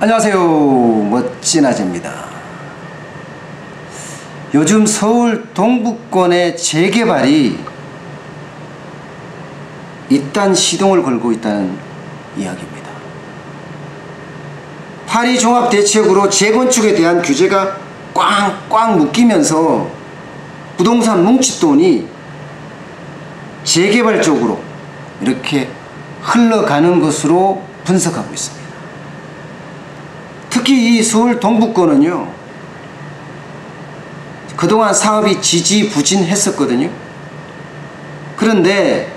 안녕하세요, 멋진 아재입니다. 요즘 서울 동북권의 재개발이 이딴 시동을 걸고 있다는 이야기입니다. 파리 종합대책으로 재건축에 대한 규제가 꽝꽝 묶이면서 부동산 뭉칫돈이 재개발 쪽으로 이렇게 흘러가는 것으로 분석하고 있습니다. 특히 이 서울 동북권은요, 그동안 사업이 지지부진했었거든요. 그런데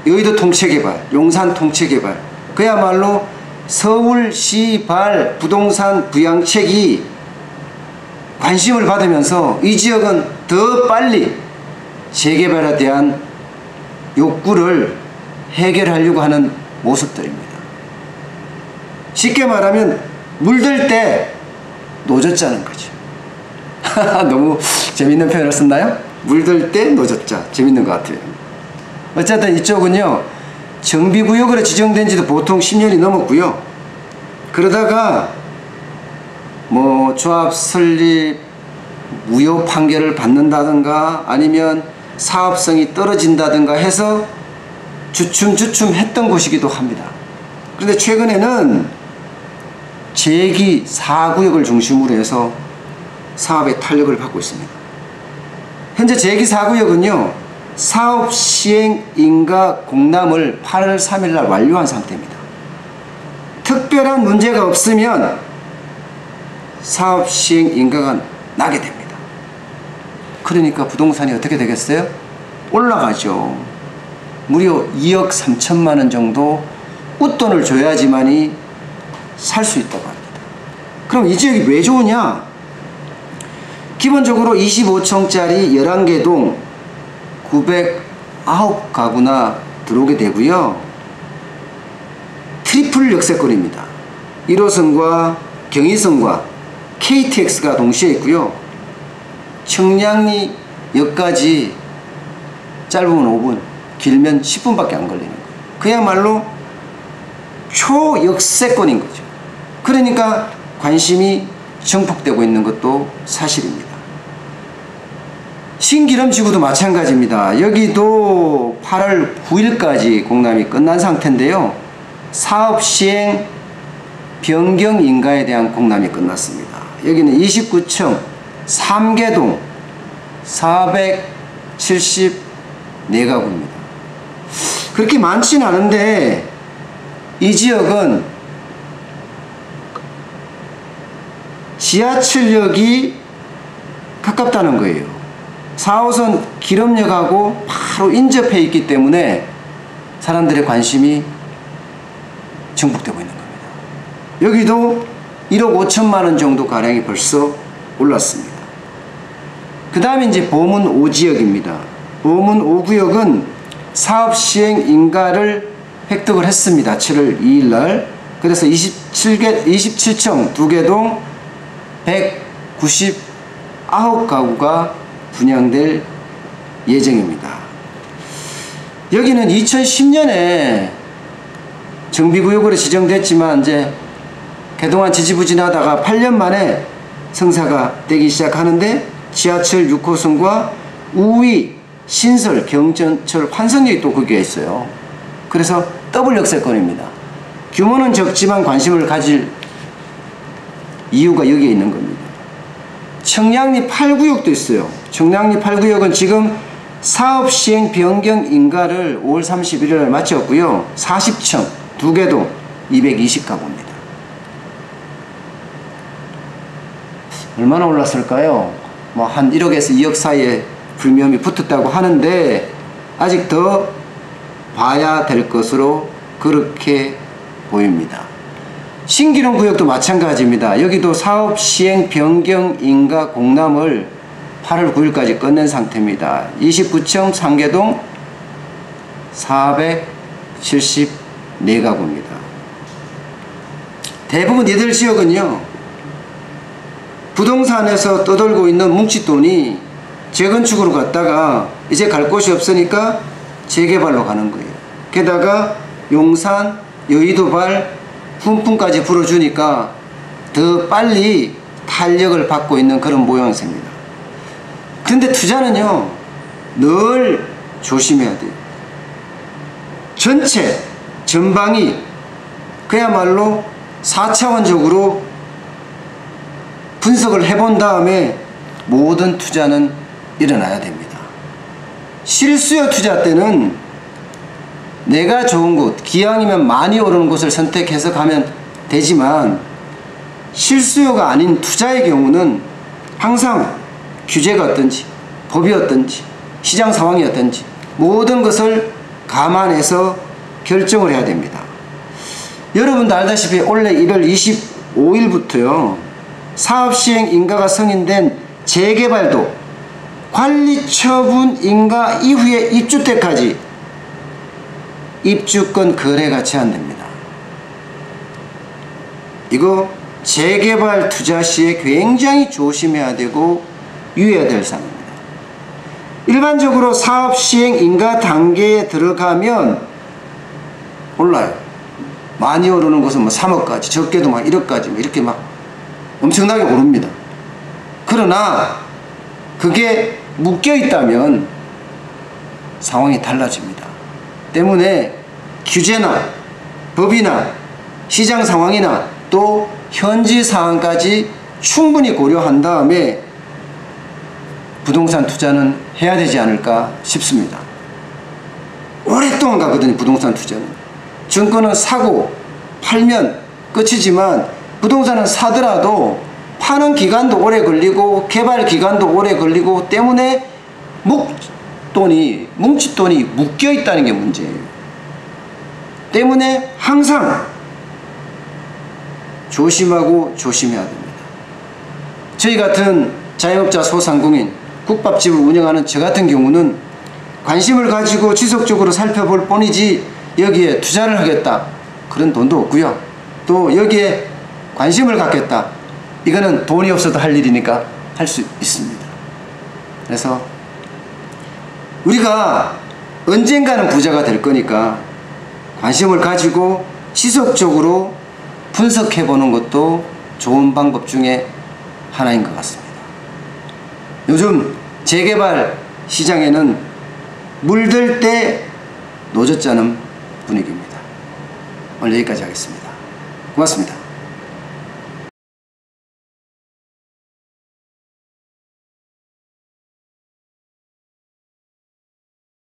여의도 통째개발, 용산 통째개발, 그야말로 서울시발 부동산 부양책이 관심을 받으면서 이 지역은 더 빨리 재개발에 대한 욕구를 해결하려고 하는 모습들입니다. 쉽게 말하면 물들 때 노젓자는 거죠. 너무 재밌는 표현을 썼나요? 물들 때 노젓자. 재밌는 것 같아요. 어쨌든 이쪽은요, 정비구역으로 지정된 지도 보통 10년이 넘었고요. 그러다가 뭐 조합 설립 무효 판결을 받는다든가 아니면 사업성이 떨어진다든가 해서 주춤주춤 했던 곳이기도 합니다. 그런데 최근에는 제기 4구역을 중심으로 해서 사업에 탄력을 받고 있습니다. 현재 제기 4구역은요, 사업 시행 인가 공람을 8월 3일 날 완료한 상태입니다. 특별한 문제가 없으면 사업 시행 인가가 나게 됩니다. 그러니까 부동산이 어떻게 되겠어요? 올라가죠. 무려 2억 3천만 원 정도 웃돈을 줘야지만이 살 수 있다고 합니다. 그럼 이 지역이 왜 좋으냐? 기본적으로 25층짜리 11개 동 909가구나 들어오게 되고요. 트리플 역세권입니다. 1호선과 경의선과 KTX가 동시에 있고요. 청량리역까지 짧으면 5분, 길면 10분밖에 안 걸리는 거예요. 그야말로 초역세권인 거죠. 그러니까 관심이 증폭되고 있는 것도 사실입니다. 신기름지구도 마찬가지입니다. 여기도 8월 9일까지 공람이 끝난 상태인데요. 사업 시행 변경 인가에 대한 공람이 끝났습니다. 여기는 29층 3개동 474가구입니다. 그렇게 많지는 않은데 이 지역은 지하철역이 가깝다는 거예요. 4호선 기름역하고 바로 인접해 있기 때문에 사람들의 관심이 증폭되고 있는 겁니다. 여기도 1억 5천만 원 정도 가량이 벌써 올랐습니다. 그 다음에 이제 보문 5지역입니다. 보문 5구역은 사업 시행 인가를 획득을 했습니다. 7월 2일 날. 그래서 27층 2개동 199가구가 분양될 예정입니다. 여기는 2010년에 정비구역으로 지정됐지만 이제 그동안 지지부진하다가 8년 만에 성사가 되기 시작하는데 지하철 6호선과 우위, 신설, 경전철, 환승역이 또 거기에 있어요. 그래서 더블 역세권입니다. 규모는 적지만 관심을 가질 이유가 여기에 있는 겁니다. 청량리 8구역도 있어요. 청량리 8구역은 지금 사업 시행 변경 인가를 5월 31일 날 마쳤고요. 40층 2개동 220가구입니다. 얼마나 올랐을까요? 뭐 한 1억에서 2억 사이에 프리미엄이 붙었다고 하는데 아직 더 봐야 될 것으로 그렇게 보입니다. 신기름 구역도 마찬가지입니다. 여기도 사업 시행 변경 인가 공람을 8월 9일까지 끝낸 상태입니다. 29층 3개동 474가구입니다. 대부분 이들 지역은요, 부동산에서 떠돌고 있는 뭉칫돈이 재건축으로 갔다가 이제 갈 곳이 없으니까 재개발로 가는 거예요. 게다가 용산, 여의도발 훈풍까지 불어주니까 더 빨리 탄력을 받고 있는 그런 모양새입니다. 그런데 투자는요, 늘 조심해야 돼요. 전체 전방이 그야말로 4차원적으로 분석을 해본 다음에 모든 투자는 일어나야 됩니다. 실수요 투자 때는 내가 좋은 곳, 기왕이면 많이 오르는 곳을 선택해서 가면 되지만, 실수요가 아닌 투자의 경우는 항상 규제가 어떤지, 법이 어떤지, 시장 상황이 어떤지 모든 것을 감안해서 결정을 해야 됩니다. 여러분도 알다시피 올해 1월 25일부터요 사업시행 인가가 승인된 재개발도 관리처분 인가 이후에 입주 때까지 입주권 거래가 제한됩니다. 이거 재개발 투자 시에 굉장히 조심해야 되고 유의해야 될 사항입니다. 일반적으로 사업 시행 인가 단계에 들어가면 올라요. 많이 오르는 곳은 뭐 3억까지, 적게도 막 1억까지 이렇게 막 엄청나게 오릅니다. 그러나 그게 묶여 있다면 상황이 달라집니다. 때문에 규제나 법이나 시장 상황이나 또 현지 상황까지 충분히 고려한 다음에 부동산 투자는 해야 되지 않을까 싶습니다. 오랫동안 가거든요, 부동산 투자는. 증권은 사고 팔면 끝이지만 부동산은 사더라도 파는 기간도 오래 걸리고 개발 기간도 오래 걸리고 때문에 뭉칫돈이 묶여 있다는 게 문제예요. 때문에 항상 조심하고 조심해야 됩니다. 저희 같은 자영업자 소상공인, 국밥집을 운영하는 저 같은 경우는 관심을 가지고 지속적으로 살펴볼 뿐이지 여기에 투자를 하겠다 그런 돈도 없고요. 또 여기에 관심을 갖겠다, 이거는 돈이 없어도 할 일이니까 할 수 있습니다. 그래서 우리가 언젠가는 부자가 될 거니까 관심을 가지고 지속적으로 분석해 보는 것도 좋은 방법 중에 하나인 것 같습니다. 요즘 재개발 시장에는 물들 때 노젓자는 분위기입니다. 오늘 여기까지 하겠습니다. 고맙습니다.